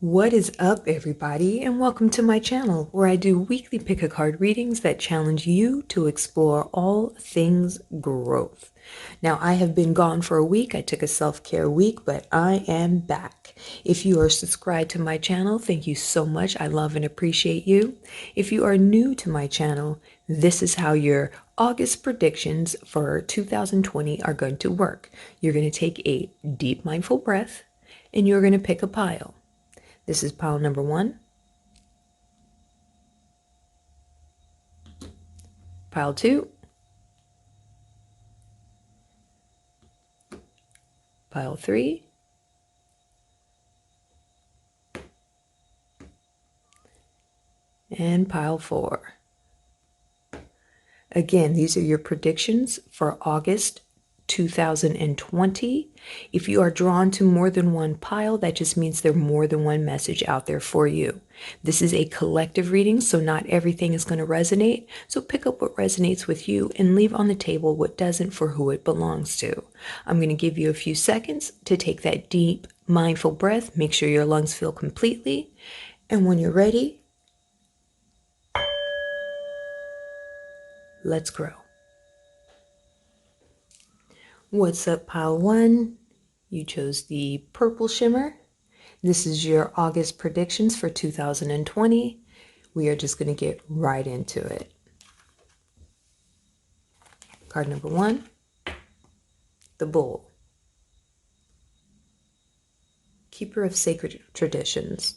What is up, everybody, and welcome to my channel where I do weekly pick-a-card readings that challenge you to explore all things growth. Now, I have been gone for a week. I took a self-care week, but I am back. If you are subscribed to my channel, thank you so much. I love and appreciate you. If you are new to my channel, this is how your August predictions for 2020 are going to work. You're going to take a deep, mindful breath, and you're going to pick a pile. This is pile number 1, pile 2, pile 3, and pile 4. Again, these are your predictions for August 2020. If you are drawn to more than one pile, that just means there's more than one message out there for you. This is a collective reading, so not everything is going to resonate. So pick up what resonates with you and leave on the table what doesn't for who it belongs to. I'm going to give you a few seconds to take that deep, mindful breath. Make sure your lungs fill completely. And when you're ready, let's grow. What's up, pile 1? You chose the purple shimmer. This is your August predictions for 2020. We are just going to get right into it. Card number 1, the bull. Keeper of sacred traditions.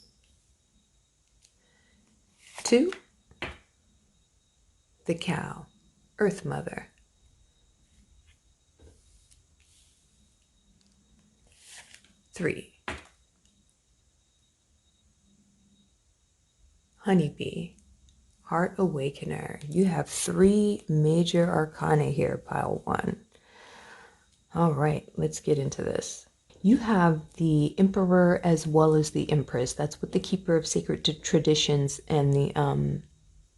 2, the cow, Earth Mother. 3, honeybee, heart awakener. You have 3 major arcana here, pile 1. All right, let's get into this. You have the emperor as well as the empress. That's what the keeper of sacred traditions and the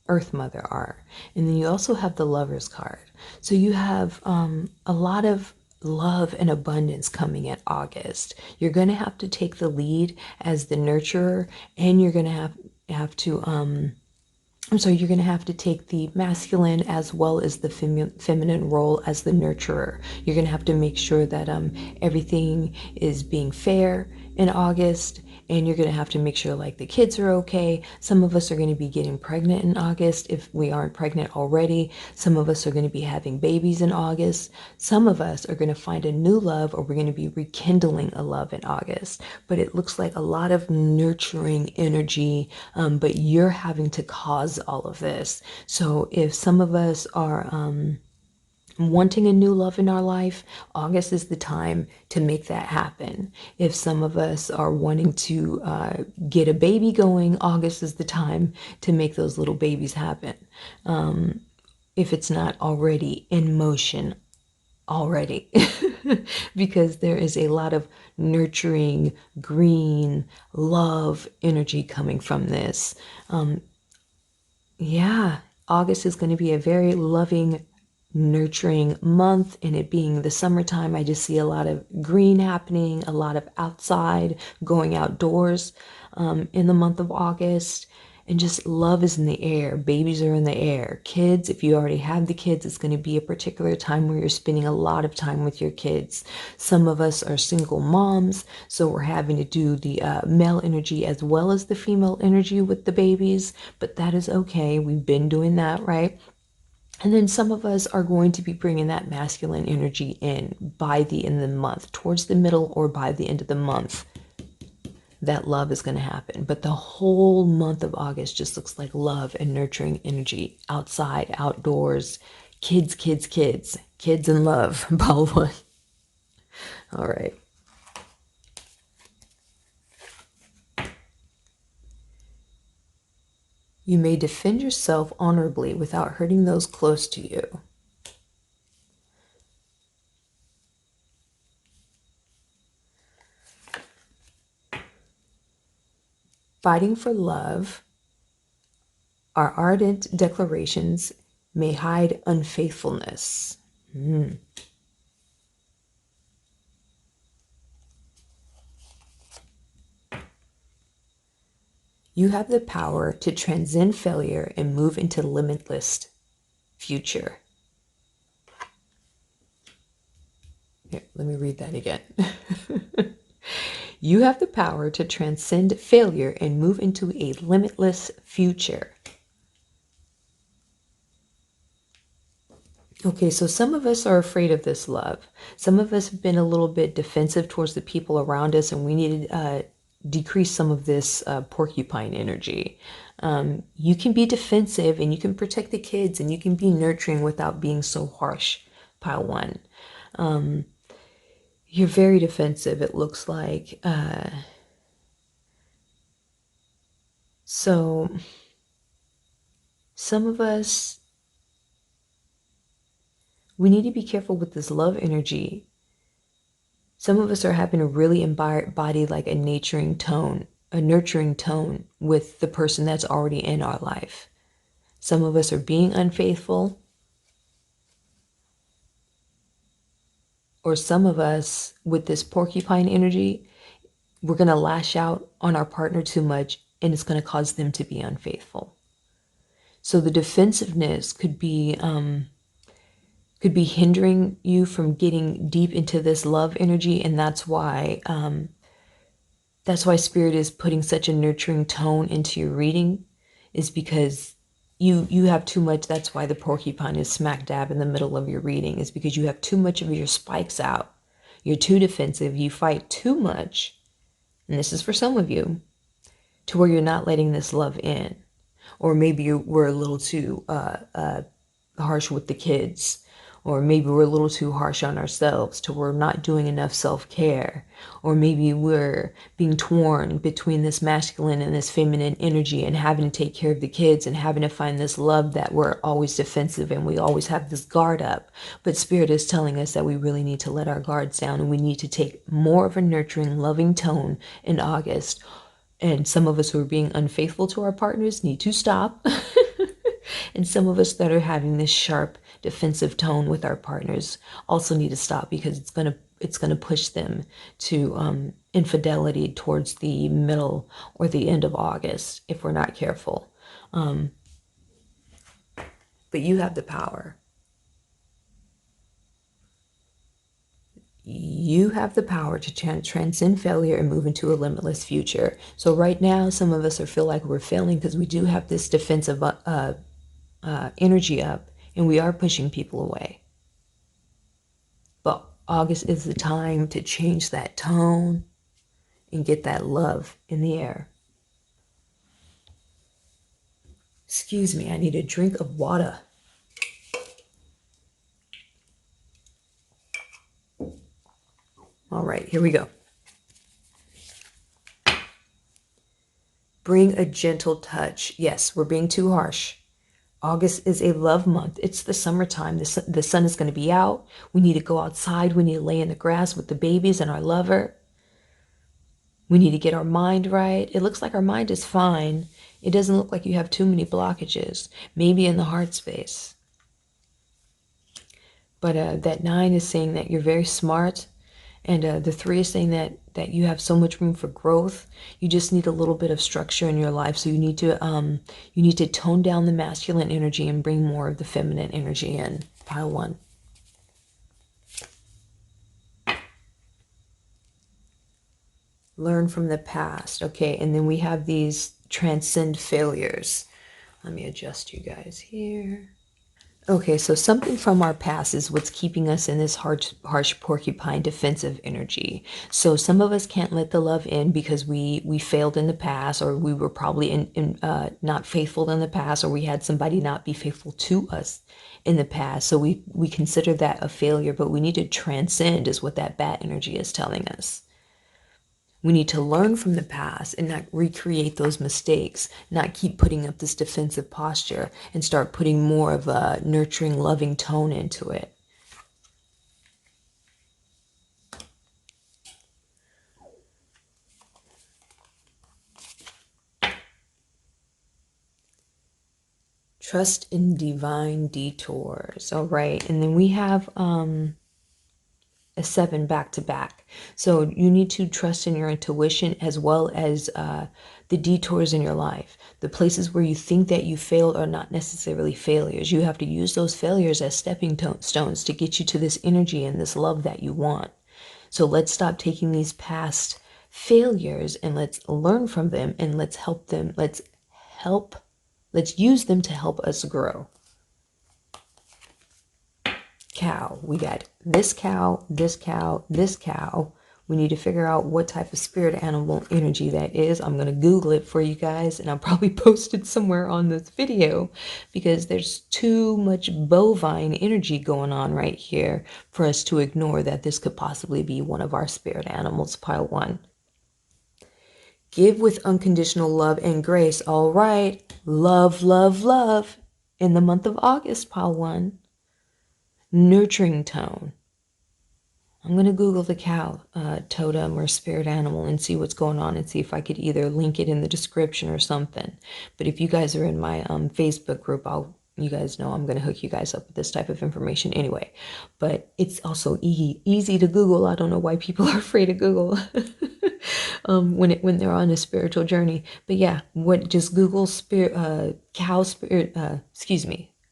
Earth Mother are. And then you also have the Lover's card. So you have a lot of love and abundance coming in August. You're going to have to take the lead as the nurturer, and you're going to have to you're going to have to take the masculine as well as the feminine role as the nurturer. You're going to have to make sure that everything is being fair in August, and you're going to have to make sure like the kids are okay. Some of us are going to be getting pregnant in August if we aren't pregnant already. Some of us are going to be having babies in August. Some of us are going to find a new love, or we're going to be rekindling a love in August. But it looks like a lot of nurturing energy, but you're having to cause all of this. So if some of us are wanting a new love in our life, August is the time to make that happen. If some of us are wanting to get a baby going, August is the time to make those little babies happen. If it's not already in motion already, because there is a lot of nurturing, green, love energy coming from this. Yeah, August is going to be a very loving, nurturing month, and it being the summertime, I just see a lot of green happening, a lot of outside, going outdoors in the month of August. And just love is in the air. Babies are in the air. Kids, if you already have the kids, it's going to be a particular time where you're spending a lot of time with your kids. Some of us are single moms, so we're having to do the male energy as well as the female energy with the babies, but that is okay. We've been doing that, right? And then some of us are going to be bringing that masculine energy in by the end of the month, towards the middle or by the end of the month. That love is going to happen. But the whole month of August just looks like love and nurturing energy, outside, outdoors, kids, kids, kids, kids and love, pile 1. All right. You may defend yourself honorably without hurting those close to you. Fighting for love, our ardent declarations may hide unfaithfulness. You have the power to transcend failure and move into limitless future. Here, let me read that again. You have the power to transcend failure and move into a limitless future. Okay, so some of us are afraid of this love. Some of us have been a little bit defensive towards the people around us, and we need to decrease some of this porcupine energy. You can be defensive and you can protect the kids and you can be nurturing without being so harsh, pile one. You're very defensive, it looks like. So some of us, we need to be careful with this love energy. Some of us are having to really embody like a nurturing tone with the person that's already in our life. Some of us are being unfaithful, or some of us with this porcupine energy, we're going to lash out on our partner too much and it's going to cause them to be unfaithful. So the defensiveness could be hindering you from getting deep into this love energy, and that's why Spirit is putting such a nurturing tone into your reading, is because you have too much. That's why the porcupine is smack dab in the middle of your reading, is because you have too much of your spikes out. You're too defensive. You fight too much, and this is for some of you, to where you're not letting this love in. Or maybe you were a little too harsh with the kids, or maybe we're a little too harsh on ourselves to where we're not doing enough self-care, or maybe we're being torn between this masculine and this feminine energy and having to take care of the kids and having to find this love that we're always defensive and we always have this guard up. But Spirit is telling us that we really need to let our guards down and we need to take more of a nurturing, loving tone in August. And some of us who are being unfaithful to our partners need to stop. And some of us that are having this sharp defensive tone with our partners also need to stop, because it's gonna push them to infidelity towards the middle or the end of August if we're not careful. But you have the power. You have the power to transcend failure and move into a limitless future. So right now, some of us feel like we're failing because we do have this defensive energy up, and we are pushing people away. But August is the time to change that tone and get that love in the air. Excuse me, I need a drink of water. All right, here we go. Bring a gentle touch. Yes, we're being too harsh. August is a love month. It's the summertime. The sun is going to be out. We need to go outside. We need to lay in the grass with the babies and our lover. We need to get our mind right. It looks like our mind is fine. It doesn't look like you have too many blockages, maybe in the heart space. But that 9 is saying that you're very smart. And the 3 is saying that you have so much room for growth. You just need a little bit of structure in your life. So you need to tone down the masculine energy and bring more of the feminine energy in. Pile 1. Learn from the past. Okay, and then we have these transcend failures. Let me adjust you guys here. Okay, so something from our past is what's keeping us in this harsh porcupine defensive energy. So some of us can't let the love in because we failed in the past, or we were probably not faithful in the past, or we had somebody not be faithful to us in the past. So we consider that a failure, but we need to transcend, is what that bat energy is telling us. We need to learn from the past and not recreate those mistakes, not keep putting up this defensive posture, and start putting more of a nurturing, loving tone into it. Trust in divine detours. All right. And then we have a 7 back to back. So you need to trust in your intuition as well as the detours in your life. The places where you think that you failed are not necessarily failures. You have to use those failures as stepping stones to get you to this energy and this love that you want. So let's stop taking these past failures and let's learn from them and let's help them. Let's use them to help us grow. Cow. We got this cow, this cow, this cow. We need to figure out what type of spirit animal energy that is. I'm going to Google it for you guys, and I'll probably post it somewhere on this video because there's too much bovine energy going on right here for us to ignore that this could possibly be one of our spirit animals, pile 1. Give with unconditional love and grace. All right. Love, love, love. In the month of August, pile 1. Nurturing tone. I'm going to Google the cow totem or spirit animal and see what's going on and see if I could either link it in the description or something. But if you guys are in my Facebook group, you guys know I'm going to hook you guys up with this type of information anyway. But it's also easy to Google. I don't know why people are afraid of Google when they're on a spiritual journey. But yeah, just Google cow spirit,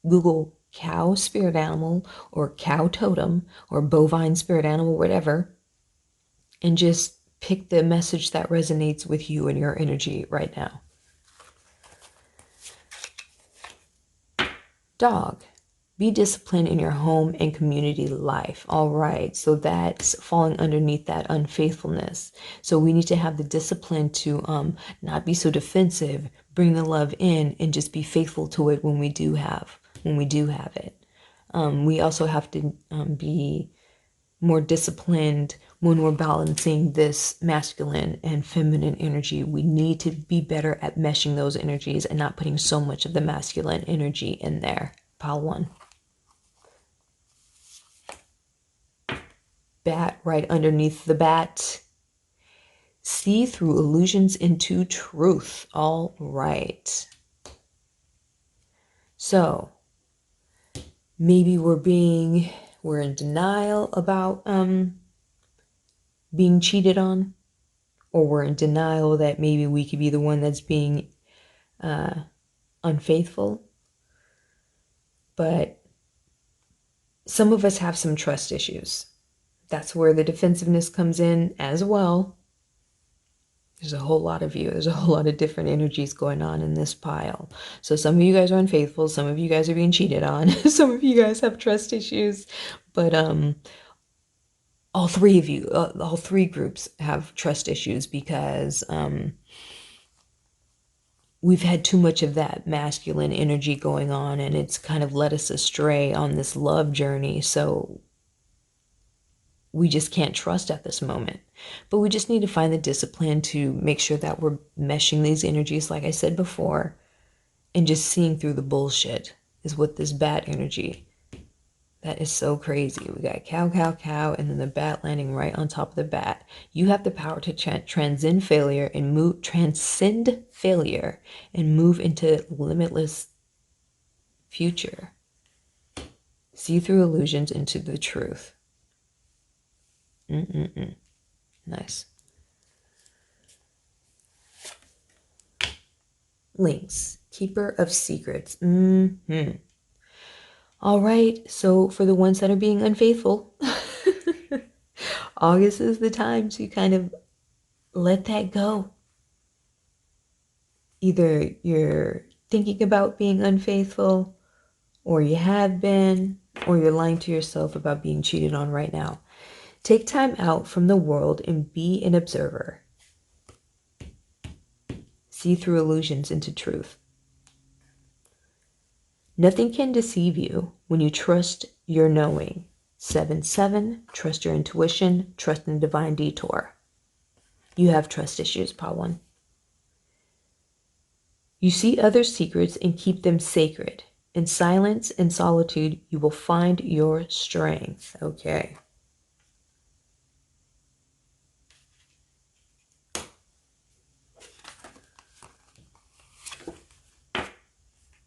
Google cow spirit animal or cow totem or bovine spirit animal, whatever, and just pick the message that resonates with you and your energy right now. Dog. Be disciplined in your home and community life. All right, so that's falling underneath that unfaithfulness. So we need to have the discipline to not be so defensive, bring the love in, and just be faithful to it when we do have it. We also have to be more disciplined when we're balancing this masculine and feminine energy. We need to be better at meshing those energies and not putting so much of the masculine energy in there. Pile 1. Bat right underneath the bat. See through illusions into truth. All right. So maybe we're in denial about being cheated on, or we're in denial that maybe we could be the one that's being unfaithful. But some of us have some trust issues. That's where the defensiveness comes in as well. There's a whole lot of you. There's a whole lot of different energies going on in this pile. So some of you guys are unfaithful. Some of you guys are being cheated on. Some of you guys have trust issues. But all three of you, all three groups have trust issues because we've had too much of that masculine energy going on, and it's kind of led us astray on this love journey. So we just can't trust at this moment. But we just need to find the discipline to make sure that we're meshing these energies, like I said before, and just seeing through the bullshit is what this bat energy. That is so crazy. We got cow, cow, cow, and then the bat landing right on top of the bat. You have the power to transcend failure and move into limitless future. See through illusions into the truth. Nice. Links. Keeper of secrets. All right, so for the ones that are being unfaithful, August is the time to kind of let that go. Either you're thinking about being unfaithful, or you have been, or you're lying to yourself about being cheated on right now. Take time out from the world and be an observer. See through illusions into truth. Nothing can deceive you when you trust your knowing. 7-7, trust your intuition, trust in divine detour. You have trust issues, pile 1. You see others' secrets and keep them sacred. In silence and solitude, you will find your strength. Okay.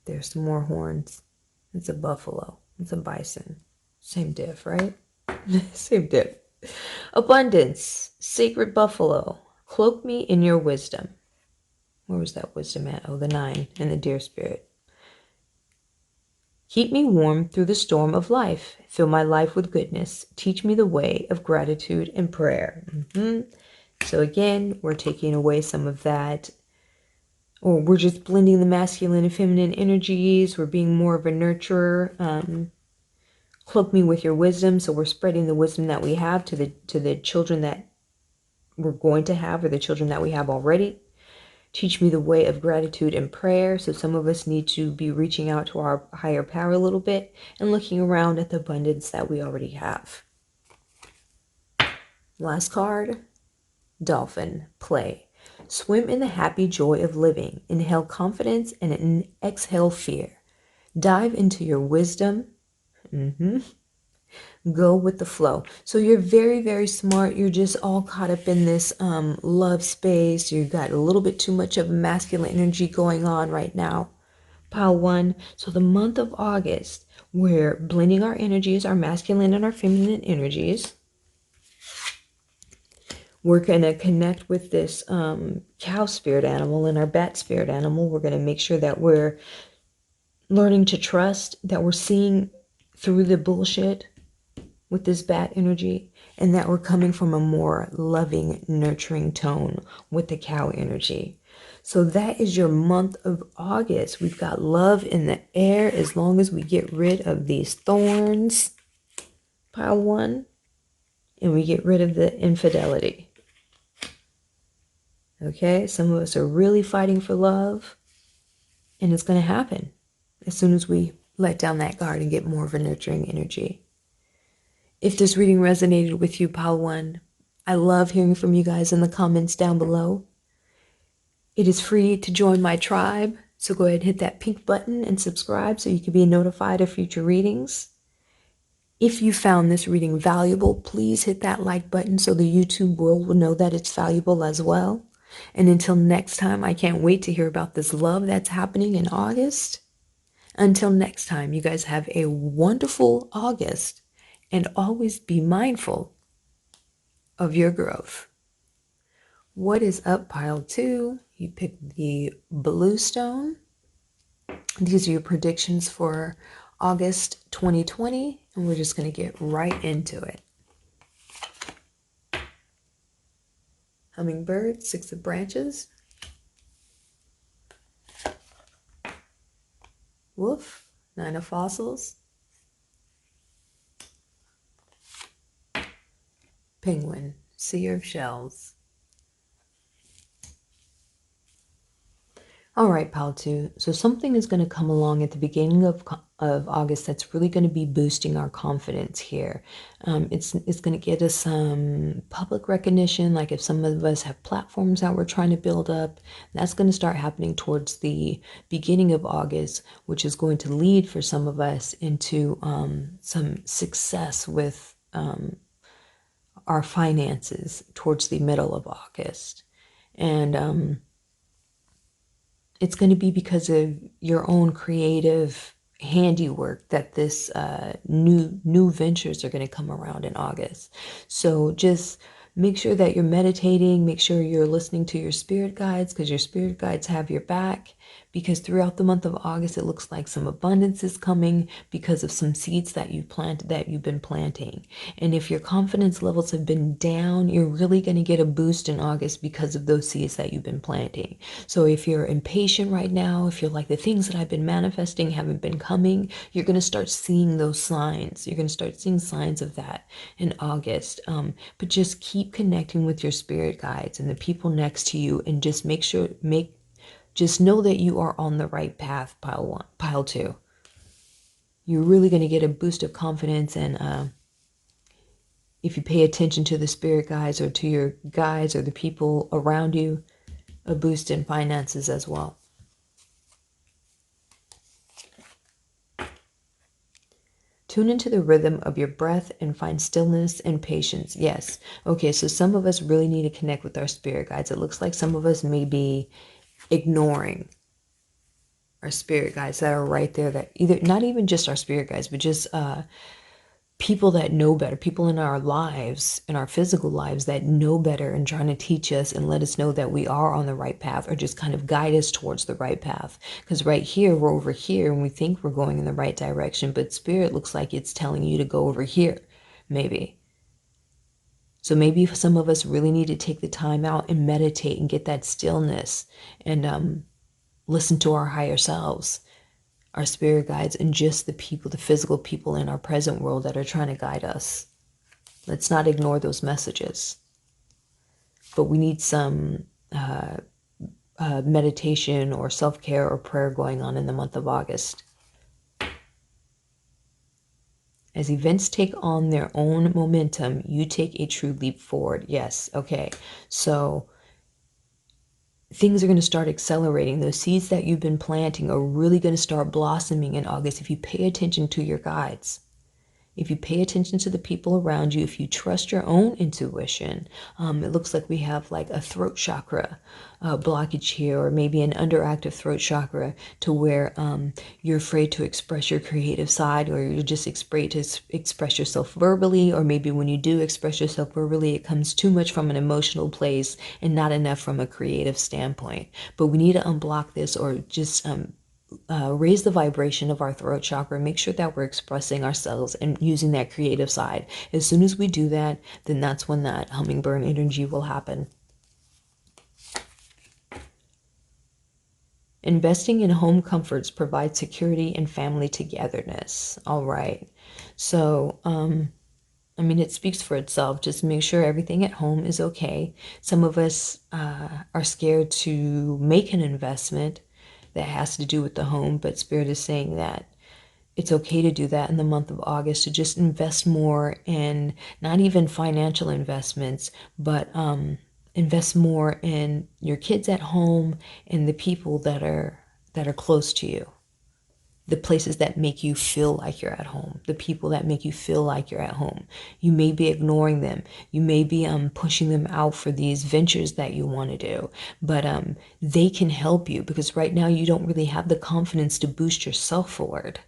There's some more horns. It's a buffalo. It's a bison. Same diff, right? Same diff. Abundance, sacred buffalo, cloak me in your wisdom. Where was that wisdom at? Oh, the 9 and the deer spirit. Keep me warm through the storm of life. Fill my life with goodness. Teach me the way of gratitude and prayer. So again, we're taking away some of that, or we're just blending the masculine and feminine energies. We're being more of a nurturer. Cloak me with your wisdom. So we're spreading the wisdom that we have to the children that we're going to have, or the children that we have already. Teach me the way of gratitude and prayer. So some of us need to be reaching out to our higher power a little bit and looking around at the abundance that we already have. Last card, dolphin, play. Swim in the happy joy of living. Inhale confidence and exhale fear. Dive into your wisdom. Go with the flow. So you're very, very smart. You're just all caught up in this love space. You've got a little bit too much of masculine energy going on right now. Pile 1. So the month of August, we're blending our energies, our masculine and our feminine energies. We're going to connect with this cow spirit animal and our bat spirit animal. We're going to make sure that we're learning to trust, that we're seeing through the bullshit with this bat energy, and that we're coming from a more loving, nurturing tone with the cow energy. So that is your month of August. We've got love in the air as long as we get rid of these thorns, pile 1, and we get rid of the infidelity. Okay, some of us are really fighting for love, and it's going to happen as soon as we let down that guard and get more of a nurturing energy. If this reading resonated with you, pile 1, I love hearing from you guys in the comments down below. It is free to join my tribe, so go ahead and hit that pink button and subscribe so you can be notified of future readings. If you found this reading valuable, please hit that like button so the YouTube world will know that it's valuable as well. And until next time, I can't wait to hear about this love that's happening in August. Until next time, you guys have a wonderful August, and always be mindful of your growth. What is up, pile 2? You picked the blue stone. These are your predictions for August 2020, and we're just going to get right into it. Hummingbird, 6 of branches. Wolf, 9 of fossils. Penguin, seer of shells. All right, pile 2. So something is going to come along at the beginning of August that's really going to be boosting our confidence here. It's going to get us some public recognition, like if some of us have platforms that we're trying to build up. That's going to start happening towards the beginning of August, which is going to lead for some of us into some success with our finances towards the middle of August. And it's going to be because of your own creative handiwork that this new ventures are going to come around in August. So just make sure that you're meditating, make sure you're listening to your spirit guides, because your spirit guides have your back. Because throughout the month of August, it looks like some abundance is coming because of some seeds that you've been planting. And if your confidence levels have been down, you're really going to get a boost in August because of those seeds that you've been planting. So if you're impatient right now, if you're like, the things that I've been manifesting haven't been coming, you're going to start seeing those signs. You're going to start seeing signs of that in August. But just keep connecting with your spirit guides and the people next to you, and just just know that you are on the right path, pile 2. You're really going to get a boost of confidence, and if you pay attention to the spirit guides or to your guides or the people around you, a boost in finances as well. Tune into the rhythm of your breath and find stillness and patience. Yes. Okay, so some of us really need to connect with our spirit guides. It looks like some of us may be ignoring our spirit guides that are right there, that either, not even just our spirit guides, but just people that know better, people in our lives, in our physical lives that know better and trying to teach us and let us know that we are on the right path, or just kind of guide us towards the right path. Because right here, we're over here and we think we're going in the right direction, but spirit looks like it's telling you to go over here, maybe. So maybe some of us really need to take the time out and meditate and get that stillness and listen to our higher selves, our spirit guides, and just the people, the physical people in our present world that are trying to guide us. Let's not ignore those messages. But we need some meditation or self-care or prayer going on in the month of August. As events take on their own momentum, you take a true leap forward. Yes, okay. So things are going to start accelerating. Those seeds that you've been planting are really going to start blossoming in August if you pay attention to your guides. If you pay attention to the people around you, if you trust your own intuition. It looks like we have like a throat chakra blockage here, or maybe an underactive throat chakra, to where you're afraid to express your creative side, or you're just afraid to express yourself verbally, or maybe when you do express yourself verbally, it comes too much from an emotional place and not enough from a creative standpoint. But we need to unblock this, or just raise the vibration of our throat chakra, make sure that we're expressing ourselves and using that creative side. As soon as we do that, then that's when that hummingbird energy will happen. Investing in home comforts provides security and family togetherness. All right. So, I mean, it speaks for itself. Just make sure everything at home is okay. Some of us are scared to make an investment that has to do with the home, but Spirit is saying that it's okay to do that in the month of August, to just invest more in not even financial investments, but invest more in your kids at home and the people that are close to you. The places that make you feel like you're at home, the people that make you feel like you're at home. You may be ignoring them. You may be pushing them out for these ventures that you want to do, but they can help you, because right now you don't really have the confidence to boost yourself forward,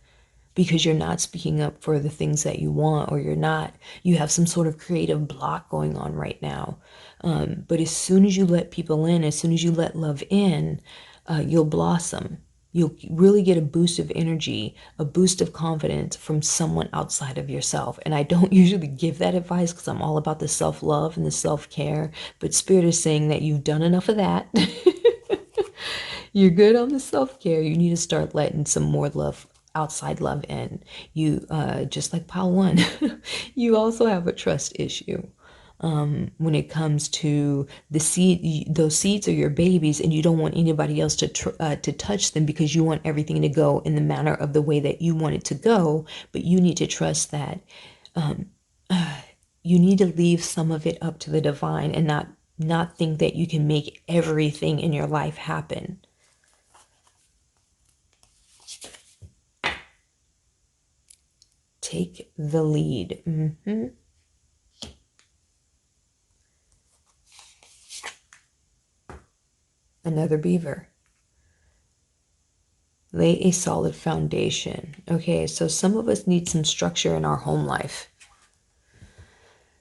because you're not speaking up for the things that you want, or you have some sort of creative block going on right now. But as soon as you let people in, as soon as you let love in, you'll blossom. You'll really get a boost of energy, a boost of confidence from someone outside of yourself. And I don't usually give that advice because I'm all about the self-love and the self-care. But Spirit is saying that you've done enough of that. You're good on the self-care. You need to start letting some more love, outside love in. You, just like pile one, you also have a trust issue. When it comes to the seed, those seeds are your babies, and you don't want anybody else to touch them, because you want everything to go in the manner of the way that you want it to go. But you need to trust that you need to leave some of it up to the divine, and not think that you can make everything in your life happen. Take the lead. Another beaver. Lay a solid foundation. Okay, so some of us need some structure in our home life.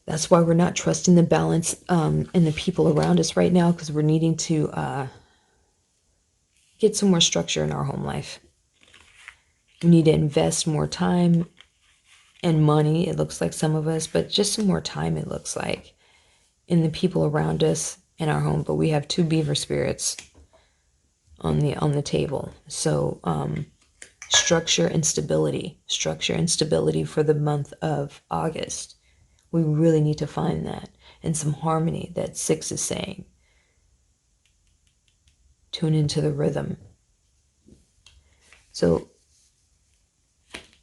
That's why we're not trusting the balance and the people around us right now, because we're needing to get some more structure in our home life. We need to invest more time and money, it looks like some of us, but just some more time, it looks like, in the people around us in our home. But we have two beaver spirits on the table. So structure and stability for the month of August. We really need to find that, and some harmony that 6 is saying. Tune into the rhythm. So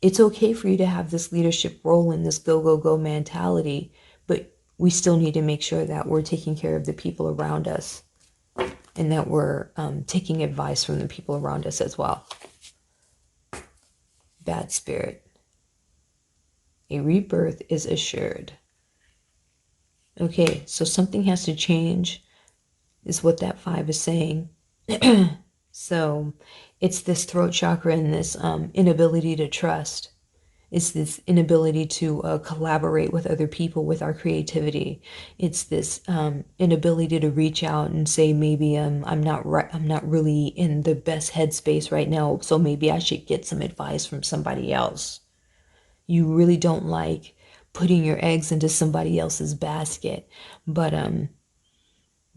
it's okay for you to have this leadership role in this go, go, go mentality, but we still need to make sure that we're taking care of the people around us, and that we're taking advice from the people around us as well. Bad spirit. A rebirth is assured. Okay, so something has to change, is what that 5 is saying. So it's this throat chakra and this inability to trust. It's this inability to collaborate with other people with our creativity. It's this inability to reach out and say, maybe I'm not really in the best headspace right now, so maybe I should get some advice from somebody else. You really don't like putting your eggs into somebody else's basket, but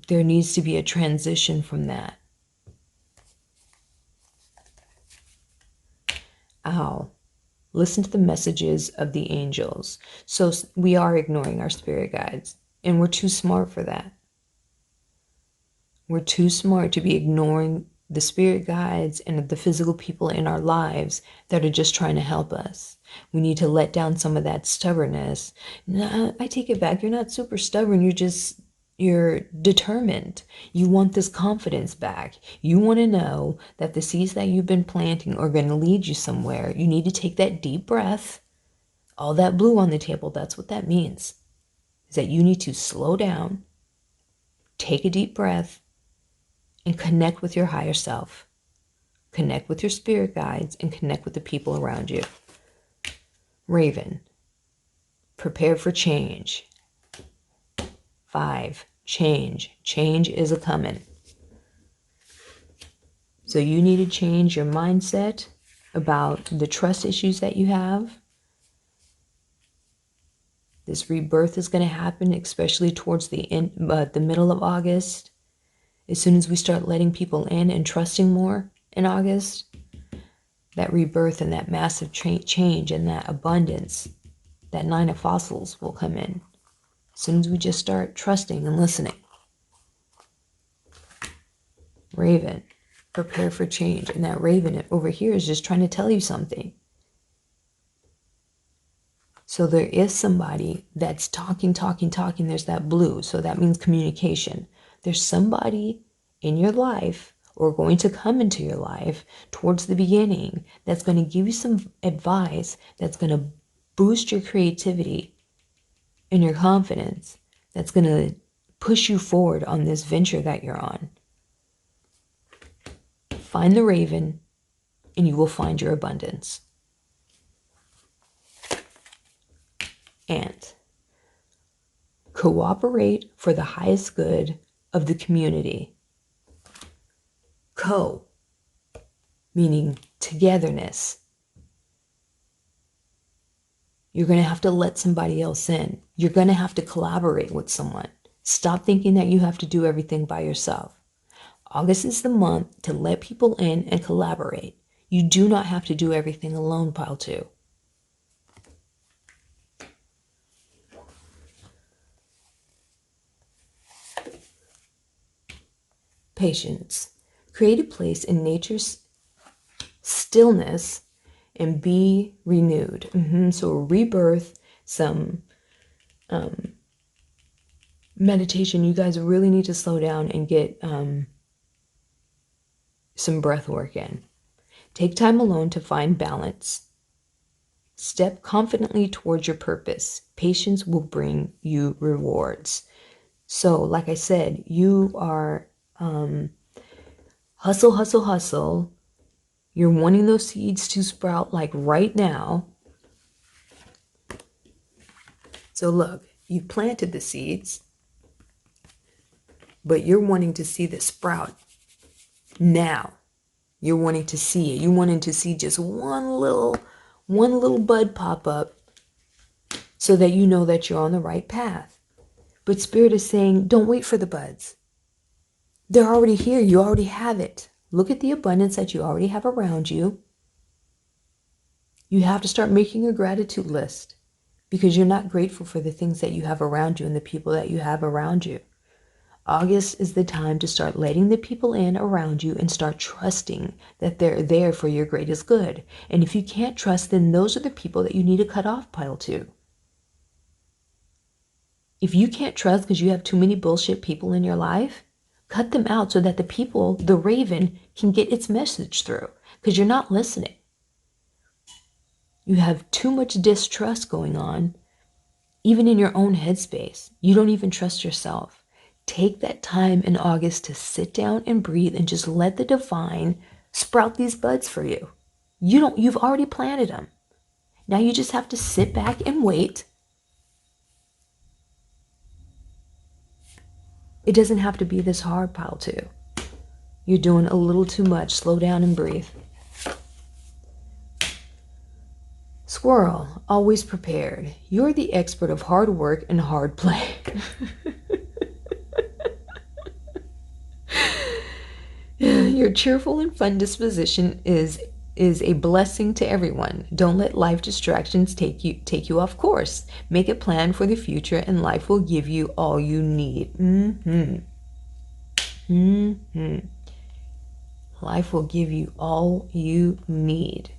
there needs to be a transition from that. Ow. Listen to the messages of the angels. So we are ignoring our spirit guides, and we're too smart for that. We're too smart to be ignoring the spirit guides and the physical people in our lives that are just trying to help us. We need to let down some of that stubbornness. No, I take it back. You're not super stubborn. You're determined. You want this confidence back. You want to know that the seeds that you've been planting are going to lead you somewhere. You need to take that deep breath. All that blue on the table, that's what that means. Is that you need to slow down, take a deep breath, and connect with your higher self. Connect with your spirit guides and connect with the people around you. Raven, prepare for change. 5, change. Change is a coming. So you need to change your mindset about the trust issues that you have. This rebirth is going to happen, especially towards the middle of August. As soon as we start letting people in and trusting more in August, that rebirth and that massive change and that abundance, that 9 of fossils will come in. As soon as we just start trusting and listening. Raven, prepare for change. And that raven over here is just trying to tell you something. So there is somebody that's talking. There's that blue. So that means communication. There's somebody in your life or going to come into your life towards the beginning that's going to give you some advice that's going to boost your creativity and your confidence, that's going to push you forward on this venture that you're on. Find the raven and you will find your abundance. And cooperate for the highest good of the community. Co, meaning togetherness. You're going to have to let somebody else in. You're going to have to collaborate with someone. Stop thinking that you have to do everything by yourself. August is the month to let people in and collaborate. You do not have to do everything alone, pile 2. Patience. Create a place in nature's stillness and be renewed. So rebirth, some meditation. You guys really need to slow down and get some breath work in. Take time alone to find balance. Step confidently towards your purpose. Patience will bring you rewards. So, like I said, you are hustle. You're wanting those seeds to sprout like right now. So look, you planted the seeds, but you're wanting to see the sprout now. You're wanting to see it. You're wanting to see just one little bud pop up so that you know that you're on the right path. But Spirit is saying, don't wait for the buds. They're already here. You already have it. Look at the abundance that you already have around you. You have to start making a gratitude list because you're not grateful for the things that you have around you and the people that you have around you. August is the time to start letting the people in around you and start trusting that they're there for your greatest good. And if you can't trust, then those are the people that you need to cut off, pile 2. If you can't trust because you have too many bullshit people in your life, cut them out so that the people, the raven, can get its message through because you're not listening. You have too much distrust going on, even in your own headspace. You don't even trust yourself. Take that time in August to sit down and breathe and just let the divine sprout these buds for you. You've already planted them. Now you just have to sit back and wait. It doesn't have to be this hard, pile 2. You're doing a little too much. Slow down and breathe. Squirrel, always prepared. You're the expert of hard work and hard play. Your cheerful and fun disposition is a blessing to everyone. Don't let life distractions take you off course. Make a plan for the future and life will give you all you need. Life will give you all you need.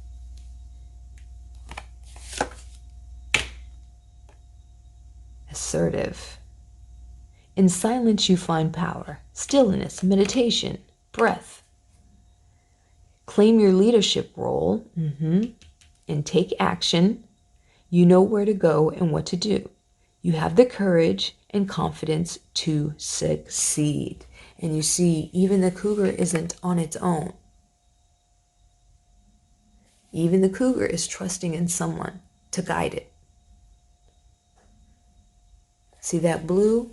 Assertive. In silence you find power, stillness, meditation, breath. Claim your leadership role and take action. You know where to go and what to do. You have the courage and confidence to succeed. And you see, even the cougar isn't on its own. Even the cougar is trusting in someone to guide it. See that blue?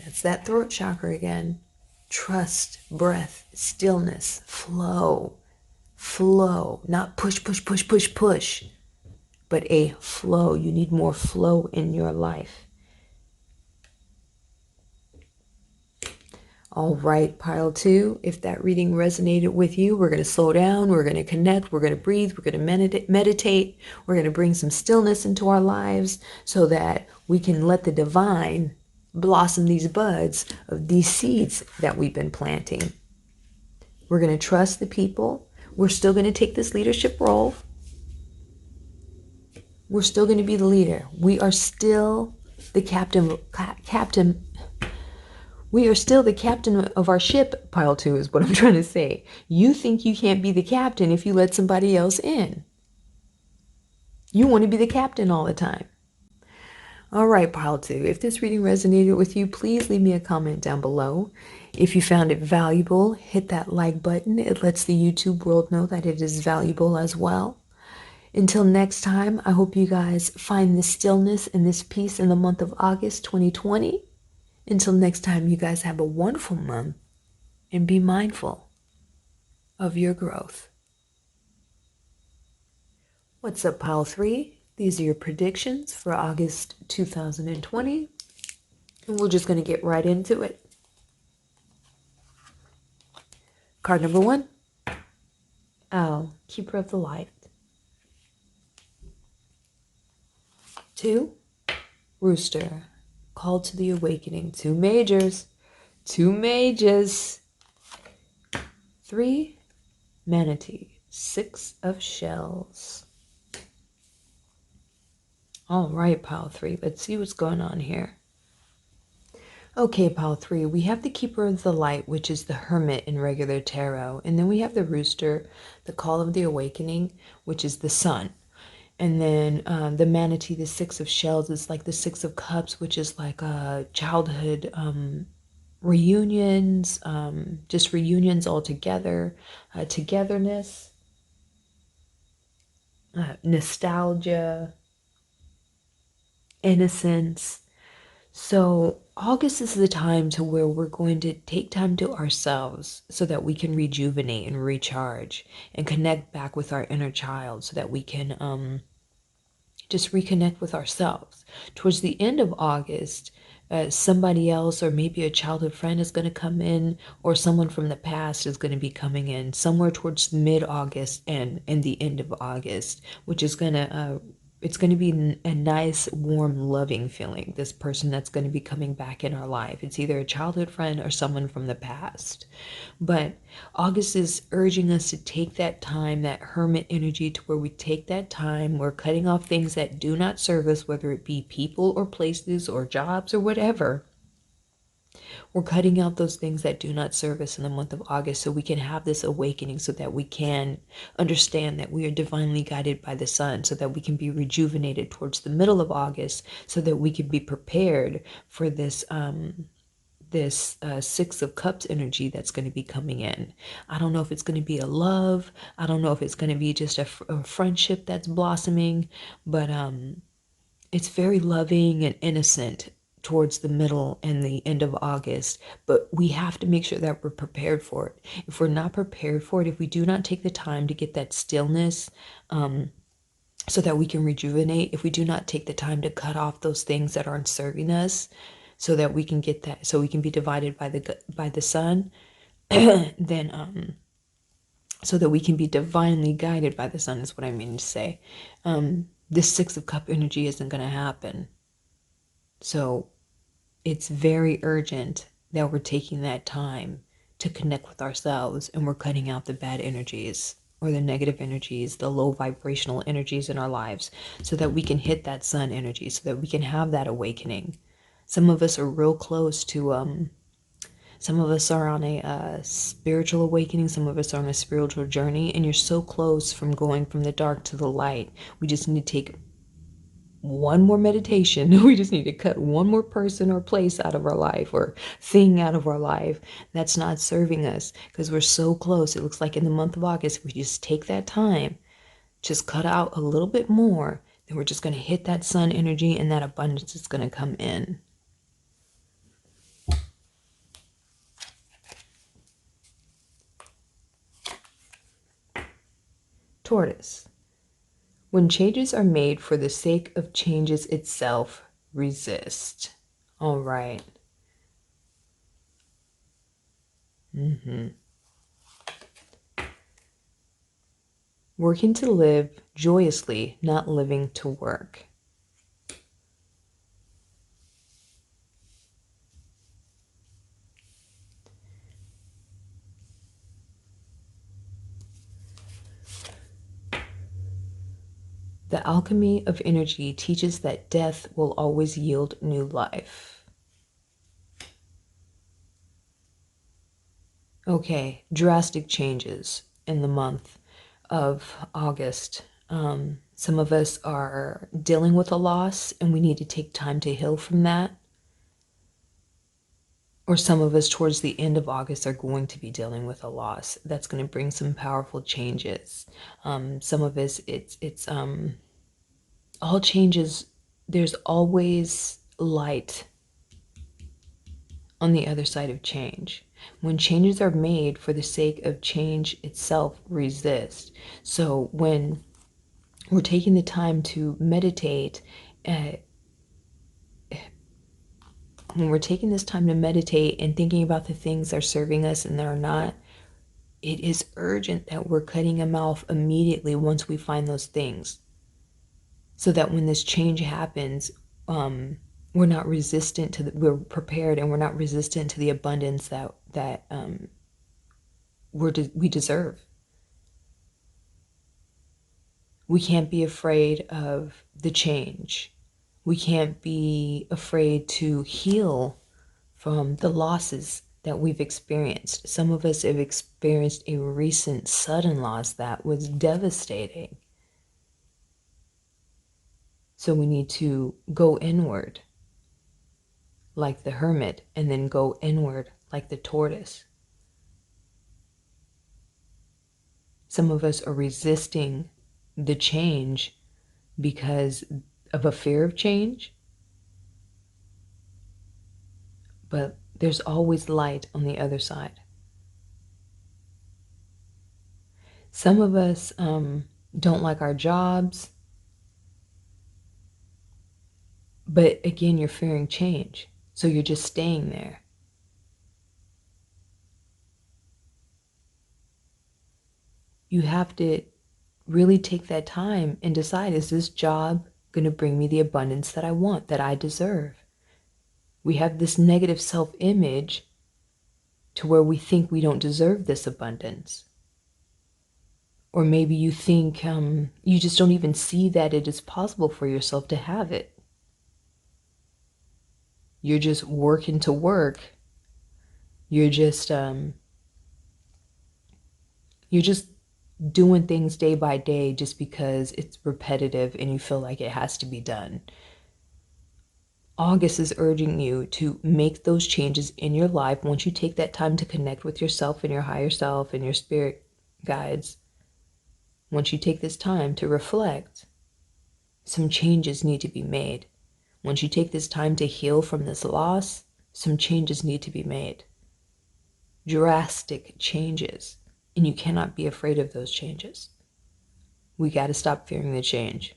That's that throat chakra again. Trust, breath, stillness, flow. Flow, not push, but a flow. You need more flow in your life. All right, pile 2, if that reading resonated with you, we're going to slow down, we're going to connect, we're going to breathe, we're going to meditate, we're going to bring some stillness into our lives so that we can let the divine blossom these buds of these seeds that we've been planting. We're going to trust the people. We're still going to take this leadership role. We're still going to be the leader. We are still the captain. We are still the captain of our ship, pile 2 is what I'm trying to say. You think you can't be the captain if you let somebody else in. You want to be the captain all the time. All right, pile 2, if this reading resonated with you, please leave me a comment down below. If you found it valuable, hit that like button. It lets the YouTube world know that it is valuable as well. Until next time, I hope you guys find this stillness and this peace in the month of August 2020. Until next time, you guys have a wonderful month and be mindful of your growth. What's up, pile 3? These are your predictions for August 2020. And we're just going to get right into it. Card number 1, Owl, Keeper of the Light. 2, Rooster, Call to the Awakening. 2 majors. 2 mages. 3, Manatee, 6 of Shells. All right, pile 3, let's see what's going on here. Okay, pile 3, we have the Keeper of the Light, which is the Hermit in regular tarot. And then we have the Rooster, the Call of the Awakening, which is the Sun. And then the Manatee, the 6 of Shells, is like the 6 of Cups, which is like childhood reunions, just reunions all together, togetherness, nostalgia, innocence. So August is the time to where we're going to take time to ourselves so that we can rejuvenate and recharge and connect back with our inner child so that we can just reconnect with ourselves. Towards the end of August, somebody else or maybe a childhood friend is going to come in, or someone from the past is going to be coming in somewhere towards mid-August and the end of August, which is going to it's going to be a nice, warm, loving feeling. This person that's going to be coming back in our life. It's either a childhood friend or someone from the past. But August is urging us to take that time, that hermit energy, to where we take that time. We're cutting off things that do not serve us, whether it be people or places or jobs or whatever. We're cutting out those things that do not serve us in the month of August so we can have this awakening, so that we can understand that we are divinely guided by the sun, so that we can be rejuvenated towards the middle of August, so that we can be prepared for this this Six of Cups energy that's going to be coming in. I don't know if it's going to be a love. I don't know if it's going to be just a friendship that's blossoming, but it's very loving and innocent towards the middle and the end of August. But we have to make sure that we're prepared for it. If we're not prepared for it, if we do not take the time to get that stillness, so that we can rejuvenate, if we do not take the time to cut off those things that aren't serving us, so that we can get that, so we can be divided by the sun, then so that we can be divinely guided by the sun is what I mean to say. This Six of Cup energy isn't going to happen. So it's very urgent that we're taking that time to connect with ourselves, and we're cutting out the bad energies or the negative energies, the low vibrational energies in our lives, so that we can hit that sun energy, so that we can have that awakening. Some of us are real close to, some of us are on a spiritual awakening, some of us are on a spiritual journey, and you're so close from going from the dark to the light. We just need to take one more meditation. We just need to cut one more person or place out of our life or thing out of our life that's not serving us, because we're so close. It looks like in the month of August, if we just take that time, just cut out a little bit more, then we're just going to hit that sun energy, and that abundance is going to come in. Tortoise. When changes are made for the sake of changes itself, resist. All right. Working to live joyously, not living to work. The alchemy of energy teaches that death will always yield new life. Okay, drastic changes in the month of August. Some of us are dealing with a loss, and we need to take time to heal from that. Or some of us towards the end of August are going to be dealing with a loss that's going to bring some powerful changes. Some of us, it's all changes. There's always light on the other side of change. When changes are made for the sake of change itself, resist. So when we're taking the time to meditate, when we're taking this time to meditate and thinking about the things that are serving us and that are not, it is urgent that we're cutting them off immediately once we find those things, so that when this change happens, we're not resistant to we're prepared, and we're not resistant to the abundance that we deserve. We can't be afraid of the change. We can't be afraid to heal from the losses that we've experienced. Some of us have experienced a recent sudden loss that was devastating. So we need to go inward like the hermit, and then go inward like the tortoise. Some of us are resisting the change because of a fear of change, but there's always light on the other side. Some of us don't like our jobs, but again, you're fearing change, so you're just staying there. You have to really take that time and decide, is this job going to bring me the abundance that I want, that I deserve? We have this negative self-image to where we think we don't deserve this abundance. Or maybe you think you just don't even see that it is possible for yourself to have it. You're just working to work. You're just doing things day by day just because it's repetitive and you feel like it has to be done. August is urging you to make those changes in your life. Once you take that time to connect with yourself and your higher self and your spirit guides, once you take this time to reflect, some changes need to be made. Once you take this time to heal from this loss, some changes need to be made. Drastic changes. And you cannot be afraid of those changes. We got to stop fearing the change.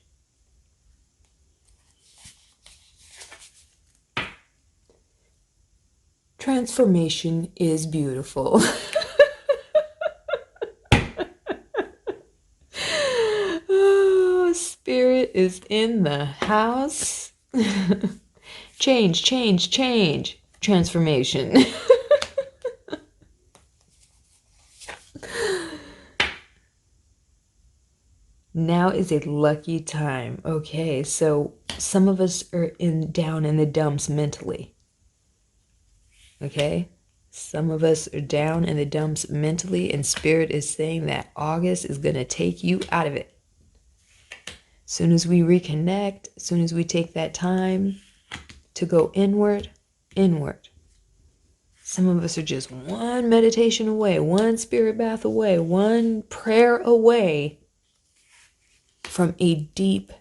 Transformation is beautiful. Oh, spirit is in the house. Change, change, change. Transformation. Now is a lucky time. Okay, so some of us are down in the dumps mentally. Okay? Some of us are down in the dumps mentally, and Spirit is saying that August is going to take you out of it. Soon as we reconnect, soon as we take that time to go inward, inward. Some of us are just one meditation away, one spirit bath away, one prayer away from a deep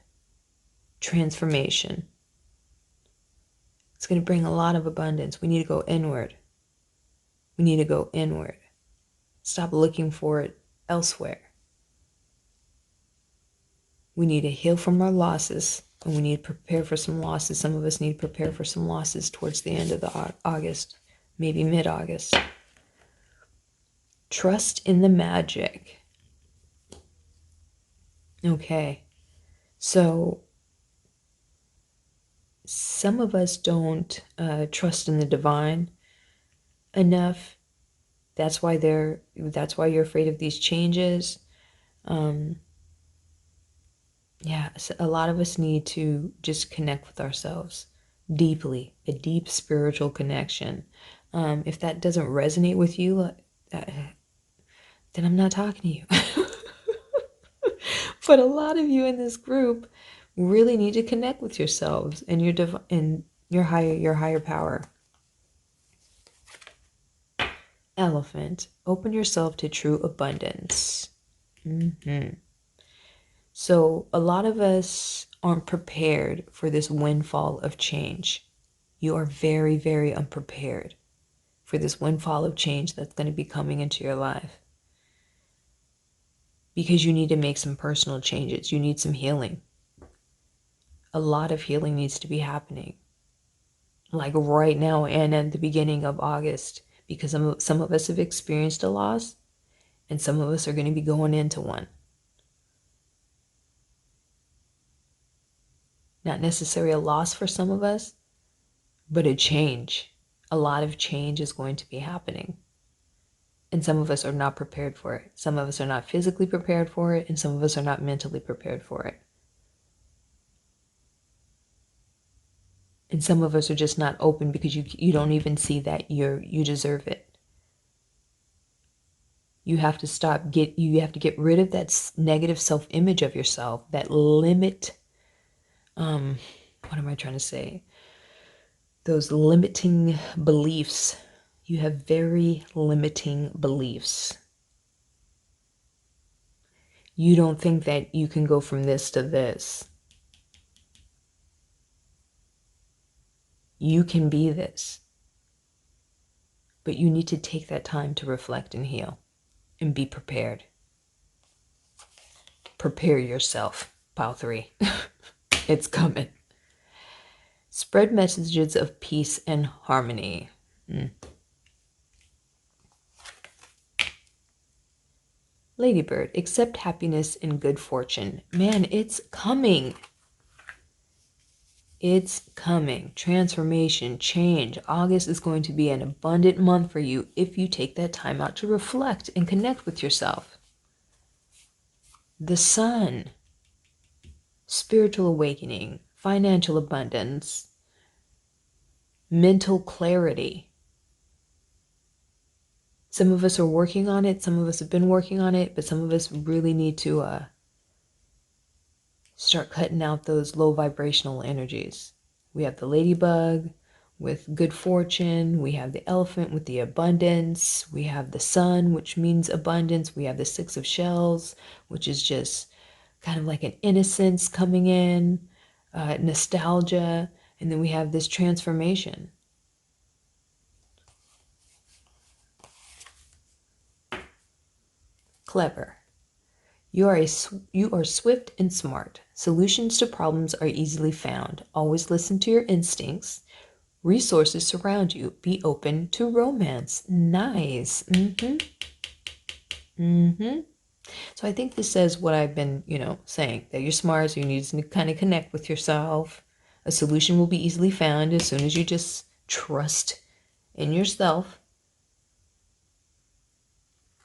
transformation. It's going to bring a lot of abundance. We need to go inward. We need to go inward. Stop looking for it elsewhere. We need to heal from our losses, and we need to prepare for some losses. Some of us need to prepare for some losses towards the end of the August, maybe mid-August. Trust in the magic. Okay, so some of us don't trust in the divine enough. That's why you're afraid of these changes. Yeah, so a lot of us need to just connect with ourselves deeply, a deep spiritual connection. If that doesn't resonate with you, then I'm not talking to you. But a lot of you in this group really need to connect with yourselves and your higher power. Elephant, open yourself to true abundance. So a lot of us aren't prepared for this windfall of change. You are very, very unprepared for this windfall of change that's going to be coming into your life. Because you need to make some personal changes. You need some healing. A lot of healing needs to be happening. Like right now and at the beginning of August. Because some of us have experienced a loss. And some of us are going to be going into one. Not necessarily a loss for some of us, but a change. A lot of change is going to be happening. And some of us are not prepared for it. Some of us are not physically prepared for it, and some of us are not mentally prepared for it. And some of us are just not open because you don't even see that you deserve it. You have to you have to get rid of that negative self-image of yourself, that limit, what am I trying to say? Those limiting beliefs. You have very limiting beliefs. You don't think that you can go from this to this. You can be this. But you need to take that time to reflect and heal and be prepared. Prepare yourself, pile 3. It's coming. Spread messages of peace and harmony. Ladybird, accept happiness and good fortune. Man, it's coming. It's coming. Transformation, change. August is going to be an abundant month for you if you take that time out to reflect and connect with yourself. The Sun. Spiritual awakening, financial abundance, mental clarity. Some of us are working on it. Some of us have been working on it, but some of us really need to start cutting out those low vibrational energies. We have the ladybug with good fortune. We have the elephant with the abundance. We have the sun, which means abundance. We have the six of shells, which is just kind of like an innocence coming in, nostalgia. And then we have this transformation. Clever. You are swift and smart. Solutions to problems are easily found. Always listen to your instincts. Resources surround you. Be open to romance. Nice. So I think this says what I've been, saying, that you're smart, so you need to kind of connect with yourself. A solution will be easily found as soon as you just trust in yourself.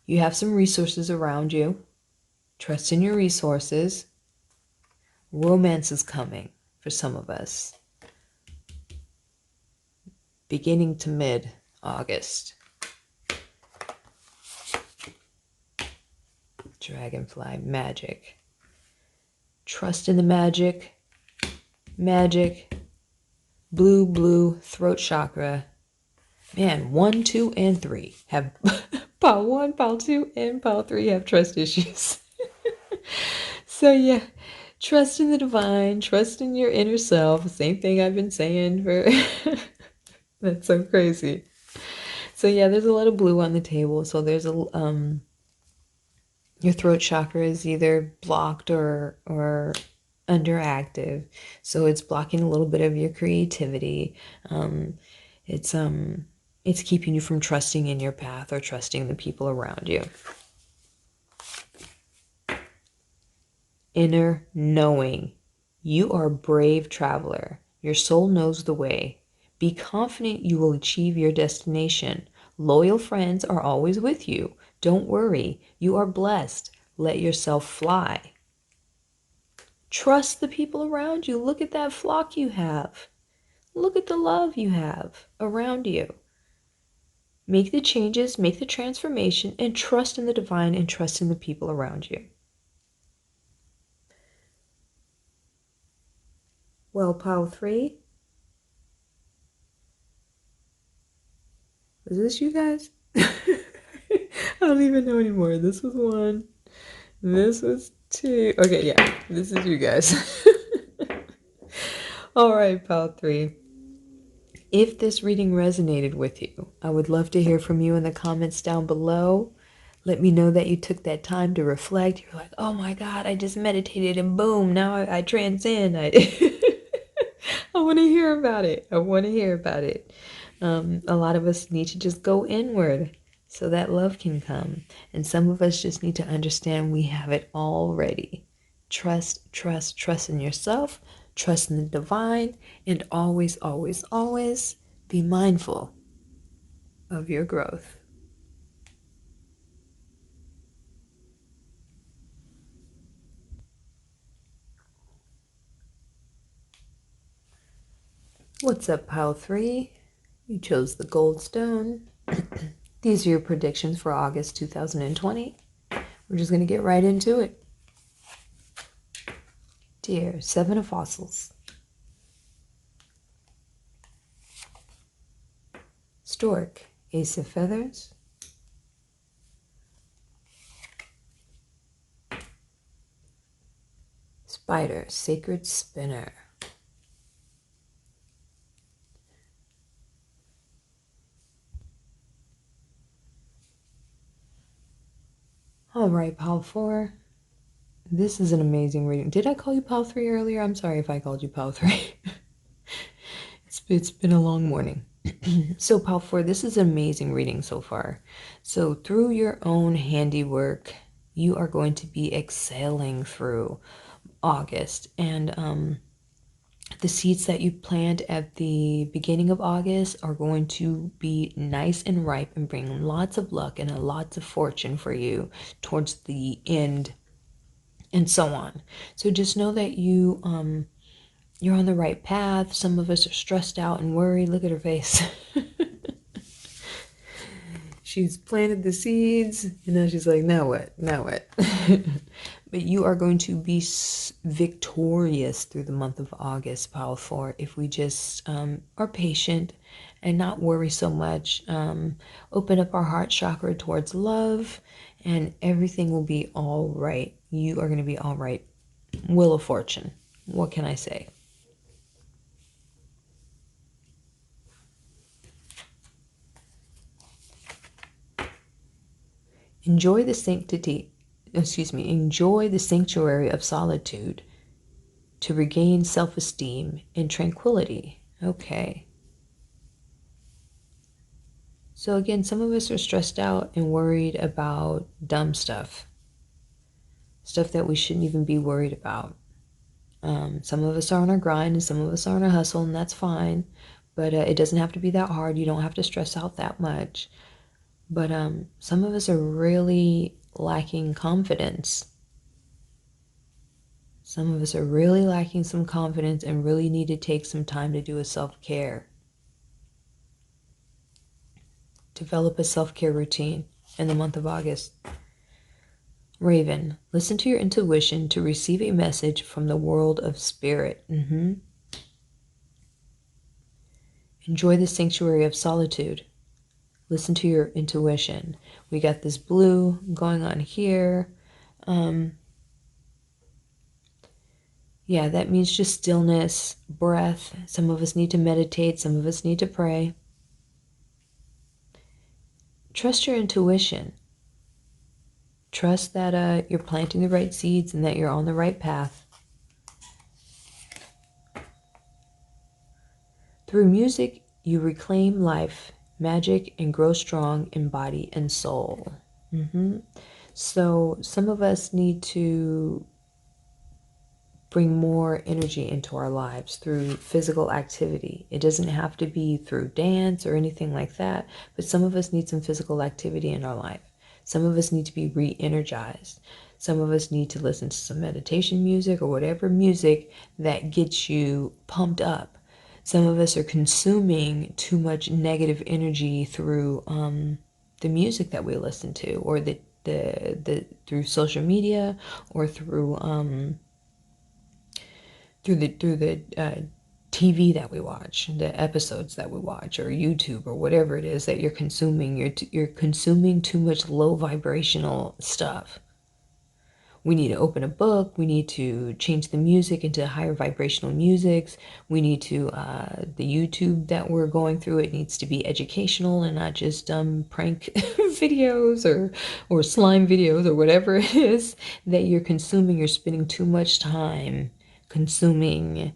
You have some resources around you. Trust in your resources. Romance is coming for some of us. Beginning to mid-August. Dragonfly, magic. Trust in the magic. Magic. Blue, throat chakra. Man, 1, 2, and 3 have pile 1, pile 2, and pile 3 have trust issues. So yeah, trust in the divine, trust in your inner self. Same thing I've been saying for that's so crazy. So yeah, there's a lot of blue on the table. So there's your throat chakra is either blocked or underactive. So it's blocking a little bit of your creativity. It's keeping you from trusting in your path or trusting the people around you. Inner knowing. You are a brave traveler. Your soul knows the way. Be confident you will achieve your destination. Loyal friends are always with you. Don't worry. You are blessed. Let yourself fly. Trust the people around you. Look at that flock you have. Look at the love you have around you. Make the changes, make the transformation, and trust in the divine and trust in the people around you. Well, pile 3. Was this you guys? I don't even know anymore. This was 1. This was 2. Okay, yeah. This is you guys. All right, pile 3. If this reading resonated with you, I would love to hear from you in the comments down below. Let me know that you took that time to reflect. You're like, oh my God, I just meditated and boom, now I transcend. I want to hear about it. I want to hear about it. A lot of us need to just go inward so that love can come. And some of us just need to understand we have it already. Trust in yourself, trust in the divine, and always, always, always be mindful of your growth. What's up, pile 3? You chose the gold stone. These are your predictions for August 2020. We're just going to get right into it. Dear, 7 of fossils. Stork, Ace of feathers. Spider, sacred spinner. All right, pile 4. This is an amazing reading. Did I call you pile 3 earlier? I'm sorry if I called you pile 3. It's been a long morning. So pile 4, this is an amazing reading so far. So through your own handiwork, you are going to be excelling through August. And the seeds that you plant at the beginning of August are going to be nice and ripe and bring lots of luck and lots of fortune for you towards the end and so on. So just know that you're on the right path. Some of us are stressed out and worried. Look at her face. She's planted the seeds and now she's like, now what? But you are going to be victorious through the month of August, Pile 4, if we just are patient and not worry so much. Open up our heart chakra towards love, and everything will be all right. You are going to be all right. Wheel of Fortune. What can I say? Enjoy the sanctuary of solitude to regain self-esteem and tranquility. Okay. So again, some of us are stressed out and worried about dumb stuff. Stuff that we shouldn't even be worried about. Some of us are on our grind and some of us are on our hustle, and that's fine. But it doesn't have to be that hard. You don't have to stress out that much. But some of us are really lacking confidence. Some of us are really lacking some confidence and really need to take some time to do a self-care. Develop a self-care routine in the month of August. Raven, listen to your intuition to receive a message from the world of spirit. Enjoy the sanctuary of solitude. Listen to your intuition. We got this blue going on here. Yeah, that means just stillness, breath. Some of us need to meditate. Some of us need to pray. Trust your intuition. Trust that you're planting the right seeds and that you're on the right path. Through music, you reclaim life, magic, and grow strong in body and soul. So some of us need to bring more energy into our lives through physical activity. It doesn't have to be through dance or anything like that, but some of us need some physical activity in our life. Some of us need to be re-energized. Some of us need to listen to some meditation music or whatever music that gets you pumped up. Some of us are consuming too much negative energy through the music that we listen to, or the through social media, or through the TV that we watch, the episodes that we watch, or YouTube, or whatever it is that you're consuming. You're consuming too much low vibrational stuff. We need to open a book. We need to change the music into higher vibrational musics. We need to, the YouTube that we're going through, it needs to be educational and not just prank videos or slime videos or whatever it is that you're consuming. You're spending too much time consuming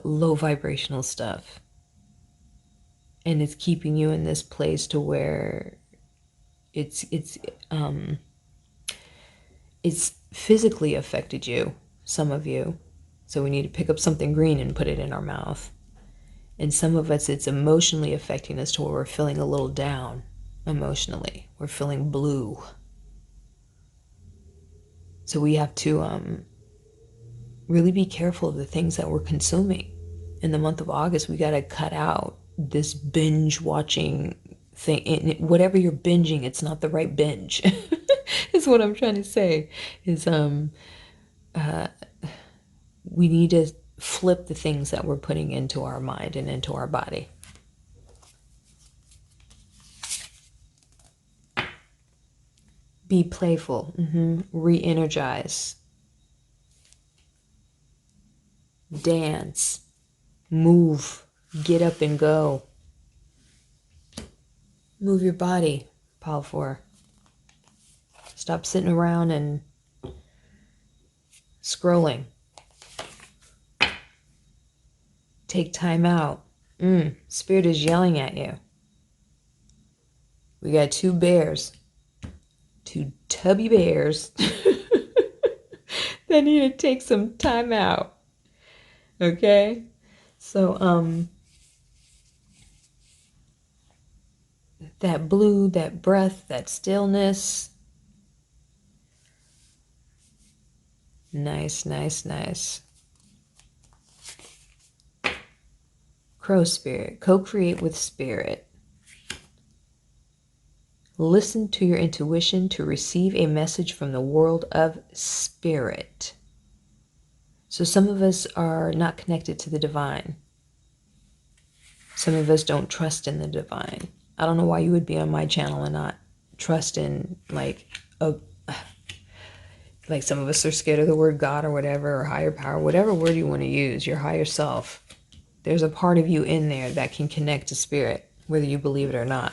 low vibrational stuff. And it's keeping you in this place to where it's physically affected you, some of you. So we need to pick up something green and put it in our mouth. And some of us, it's emotionally affecting us to where we're feeling a little down emotionally. We're feeling blue. So we have to really be careful of the things that we're consuming. In the month of August, we got to cut out this binge watching thing. Whatever you're binging, it's not the right binge. Is what I'm trying to say. Is we need to flip the things that we're putting into our mind and into our body. Be playful. Re-energize. Dance. Move. Get up and go. Move your body, Pile 4. Stop sitting around and scrolling. Take time out. Spirit is yelling at you. We got two bears. Two tubby bears that need to take some time out. Okay? So, that blue, that breath, that stillness. Nice, nice, nice. Crow spirit. Co-create with spirit. Listen to your intuition to receive a message from the world of spirit. So some of us are not connected to the divine. Some of us don't trust in the divine. I don't know why you would be on my channel and not trust in like some of us are scared of the word God or whatever, or higher power, whatever word you want to use, your higher self. There's a part of you in there that can connect to spirit, whether you believe it or not.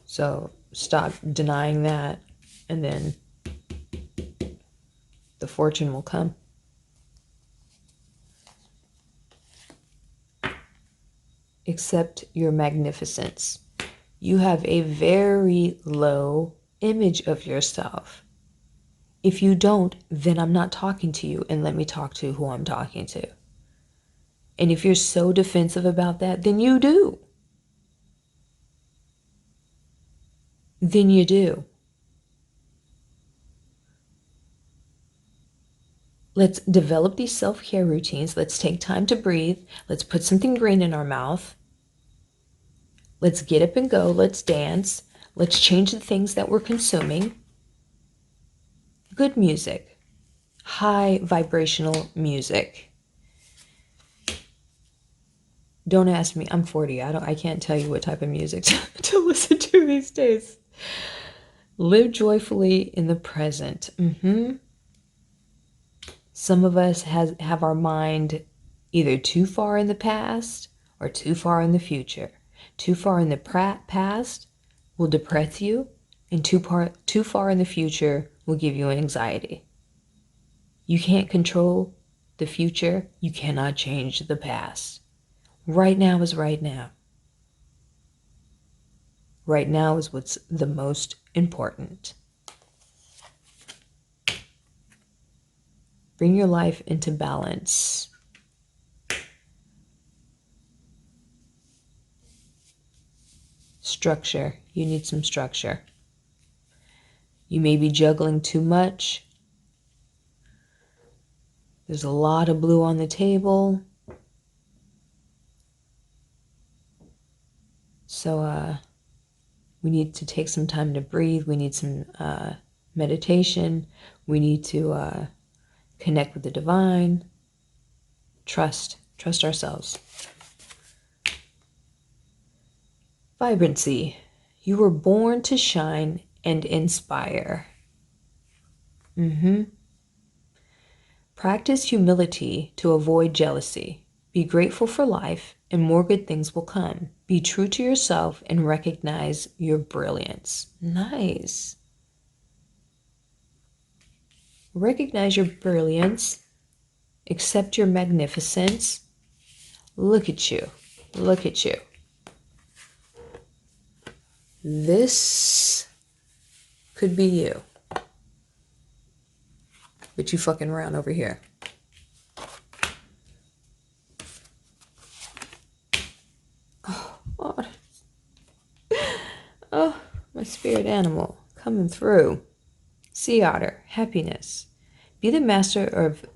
So stop denying that, and then the fortune will come. Accept your magnificence. You have a very low image of yourself. If you don't, then I'm not talking to you, and let me talk to who I'm talking to. And if you're so defensive about that, then you do. Then you do. Let's develop these self-care routines. Let's take time to breathe. Let's put something green in our mouth. Let's get up and go. Let's dance. Let's change the things that we're consuming. Good music. High vibrational music. Don't ask me. I'm 40. I can't tell you what type of music to listen to these days. Live joyfully in the present. Some of us have our mind either too far in the past or too far in the future. Too far in the past will depress you, and too far in the future will give you anxiety. You can't control the future. You cannot change the past. Right now is right now. Right now is what's the most important. Bring your life into balance. Structure. You need some structure. You may be juggling too much. There's a lot of blue on the table. So we need to take some time to breathe. We need some meditation. We need to connect with the divine. Trust ourselves. Vibrancy. You were born to shine and inspire. Practice humility to avoid jealousy. Be grateful for life, and more good things will come. Be true to yourself and recognize your brilliance. Nice. Recognize your brilliance. Accept your magnificence. Look at you. Look at you. This could be you. But you fucking around over here. Oh, God. Oh, my spirit animal coming through. Sea otter, happiness. Be the master of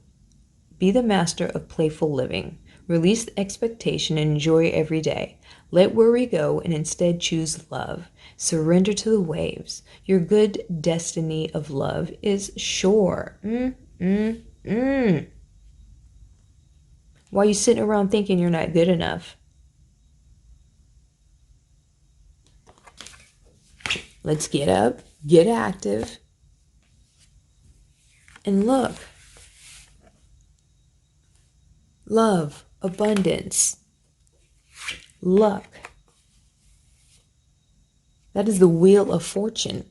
playful living. Release the expectation and enjoy every day. Let worry go and instead choose love. Surrender to the waves. Your good destiny of love is sure. Why are you sitting around thinking you're not good enough? Let's get up, get active, and look. Love, abundance, luck. That is the wheel of fortune.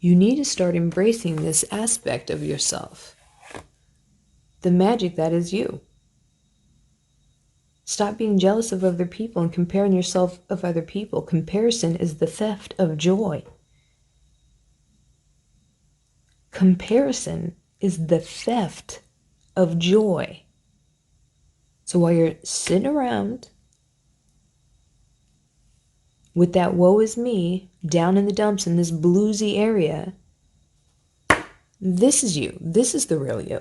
You need to start embracing this aspect of yourself. The magic that is you. Stop being jealous of other people and comparing yourself of other people. Comparison is the theft of joy. Comparison is the theft of joy. So while you're sitting around with that woe is me down in the dumps in this bluesy area, this is you. This is the real you.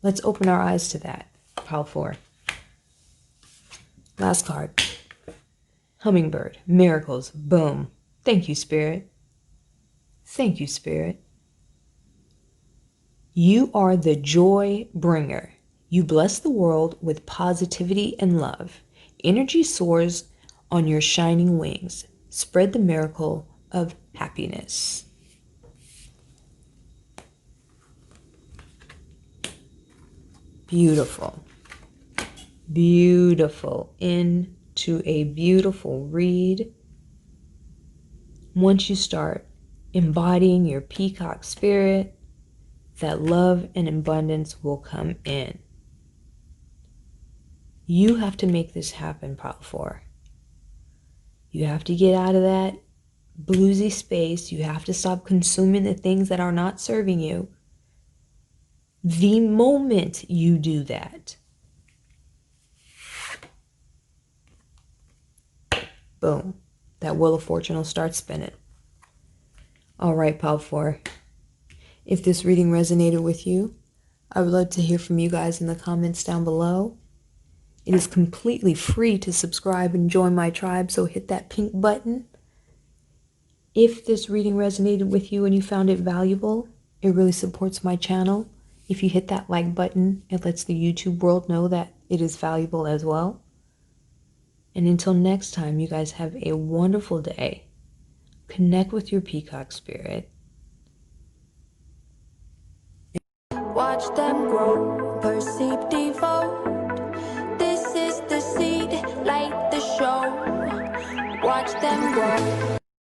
Let's open our eyes to that. Pile 4. Last card. Hummingbird. Miracles. Boom. Thank you, Spirit. Thank you, Spirit. You are the joy bringer. You bless the world with positivity and love. Energy soars on your shining wings. Spread the miracle of happiness. Beautiful. Beautiful. Into a beautiful read. Once you start embodying your peacock spirit, that love and abundance will come in. You have to make this happen, Pile 4. You have to get out of that bluesy space. You have to stop consuming the things that are not serving you. The moment you do that, boom, that Wheel of Fortune will start spinning. All right, Pile 4. If this reading resonated with you, I would love to hear from you guys in the comments down below. It is completely free to subscribe and join my tribe, so hit that pink button. If this reading resonated with you and you found it valuable, it really supports my channel. If you hit that like button, it lets the YouTube world know that it is valuable as well. And until next time, you guys have a wonderful day. Connect with your peacock spirit. Watch them grow, perceive, devote. This is the seed, light the show. Watch them grow.